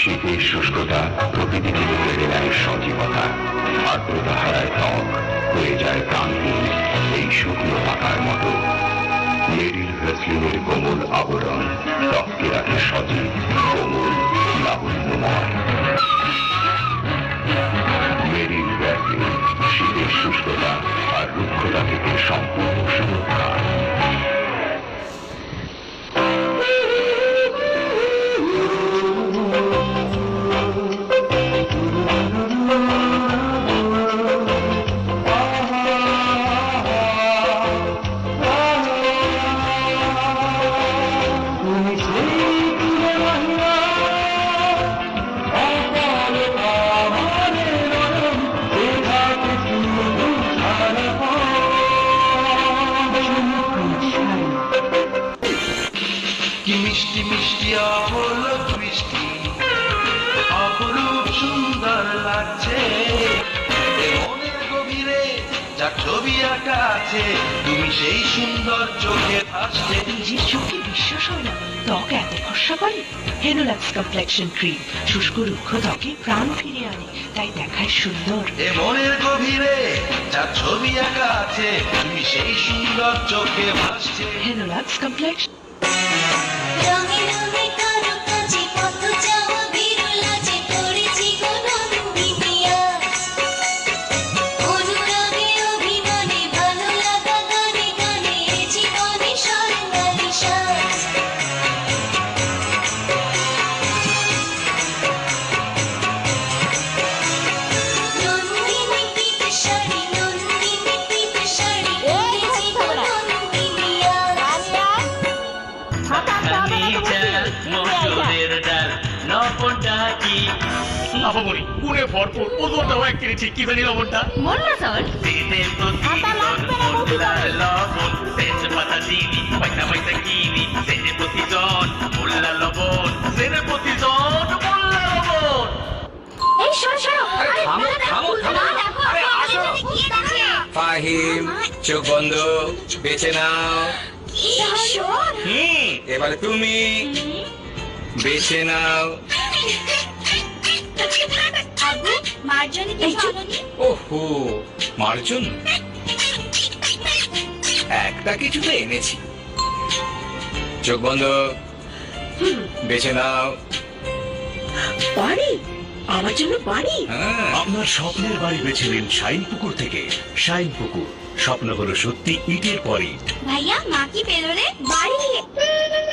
শীতের শুষ্কতা প্রকৃতিকে কেড়ে নেয় সজীবতা, আর্দ্রতা হারায় ত্বক, হয়ে যায় প্রাণহীন এই শুকনো পাতার মতো। মেরিল ভ্যাসলিনের কোমল আবরণ ত্বককে রাখে সজীব, কোমল, লাবণ্যময়। মেরিল ভ্যাসলিন, শীতের শুষ্কতা আর রুক্ষতা থেকে সম্পূর্ণ সুরক্ষা। কি মিষ্টি মিষ্টি অপলক বৃষ্টি, অপরূপ সুন্দর লাগছে মনের গভীরে যার ছবি আঁকা আছে, তুমি সেই সুন্দর চোখে ভাসছে। নিজের চোখে বিশ্বাস হয় না ত্বক এত ফর্সা করে। হেনোলাক্স কমপ্লেকশন ক্রিম শুষ্ক রুক্ষ ত্বকে প্রাণ ফিরে আনে, তাই দেখায় সুন্দর। এ মনের গভীরে যার ছবি আঁকা আছে, তুমি সেই সুন্দর চোখে ভাসছে। হেনোলাক্স কমপ্লেকশন। রঙে রঙে কারো কাছে কত চাওয়া বিরল আছে, করেছি গো নন্দিনী আজ। অনুরাগে অভিমানে ভালো লাগা গানে গানে এ জীবনে স্বর্ণালী সাজ। নন্দিনী পিত শাড়ি, নন্দিনী পিত শাড়ি, করেছি গো নন্দিনী আজ। মসুরের ডাল লবণটা কি আপামনি গুণে ভরপুর, ওজনটাও এক কেজি ঠিক। কি জানি লবণটা মোল্লা স্যার তেতে প্রতি মোল্লা লবণ তেজপাতা চিনি পয়সা পয়সা কিনি সেনে প্রতিজন মোল্লা লবণ সেনে প্রতিজন মোল্লা লবণ। এই শোনো শোনো, থামো, থামো, থামো। আরে, আসো। ফাহিম, চোখ বন্ধ, বেছে নাও। এবারে তুমি বেছে নাও। ওহো, মার্জন, একটা কিছু তো এনেছি। চোখ বন্ধ, বেছে নাও। বাড়ি, আমার জন্য বাড়ি। হ্যাঁ, আপনার স্বপ্নের বাড়ি বেছে নিন শাইন পুকুর থেকে। শাইন পুকুর, স্বপ্ন হলো সত্যি ইটের পর ইট। ভাইয়া মা কি পেলো রে বাড়ি।